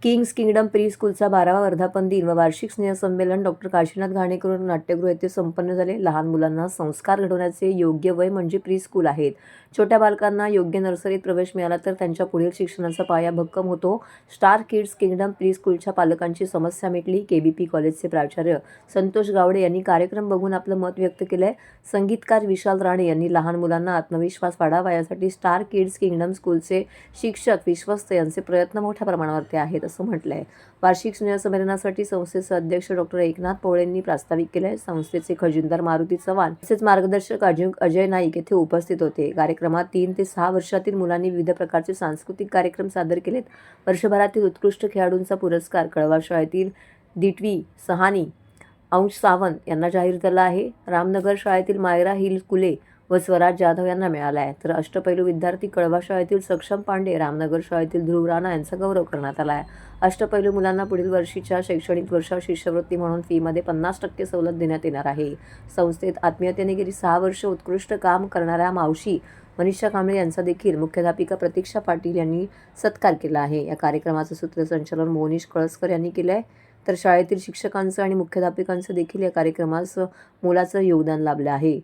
Kings kingdom pre स्कूलचा 12वा वर्धापन दिन व वार्षिक स्नेहसंमेलन डॉक्टर काशीनाथ घाणेकर नाट्यगृह येथे संपन्न झाले. लहान मुलांना संस्कार घडवण्याचे योग्य वय म्हणजे प्री स्कूल आहेत. छोट्या बालकांना योग्य नर्सरीत प्रवेश मिळाला तर त्यांच्या पुढील शिक्षणाचा पाया भक्कम होतो. स्टार किड्स किंगडम प्री स्कूलच्या पालकांची समस्या मिटली. केबीपी कॉलेजचे प्राचार्य संतोष गावडे यांनी कार्यक्रम बघून आपलं मत व्यक्त केलंय. संगीतकार विशाल राणे यांनी लहान मुलांना आत्मविश्वास वाढावा यासाठी स्टार किड्स किंगडम स्कूलचे शिक्षक विश्वस्त यांचे प्रयत्न मोठ्या प्रमाणावरती आहेत असं म्हटलंय. वार्षिक स्नेहसंमेलनासाठी संस्थेचे अध्यक्ष डॉक्टर एकनाथ पवळेंनी प्रास्ताविक केले. संस्थेचे खजिनदार मारुती चव्हाण तसेच मार्गदर्शक अजय नाईक येथे उपस्थित होते. कार्यक्रमात 3 ते 6 वर्षातील मुलांनी विविध प्रकारचे सांस्कृतिक कार्यक्रम सादर केलेत. वर्षभरातील उत्कृष्ट खेळाडूंचा पुरस्कार कळवा शाळेतील दिटवी सहानी अंश सावंत यांना जाहीर झाला आहे. रामनगर शाळेतील मायरा हिल कुले व स्वराज जाधव यांना मिळाला आहे. तर अष्टपैलू विद्यार्थी कळवा शाळेतील सक्षम पांडे, रामनगर शाळेतील ध्रुव राणा यांचा गौरव करण्यात आला आहे. अष्टपैलू मुलांना पुढील वर्षीच्या शैक्षणिक वर्षात शिष्यवृत्ती म्हणून फीमध्ये 50% सवलत देण्यात येणार आहे. संस्थेत आत्मीयतेने गेली 6 वर्ष उत्कृष्ट काम करणाऱ्या मावशी मनीषा कांबळे यांचा देखील मुख्याध्यापिका प्रतीक्षा पाटील यांनी सत्कार केला आहे. या कार्यक्रमाचं सूत्रसंचालन मोनिश कळसकर यांनी केलं आहे. तर शाळेतील शिक्षकांचं आणि मुख्याध्यापिकांचं देखील या कार्यक्रमास मोलाचं योगदान लाभलं आहे.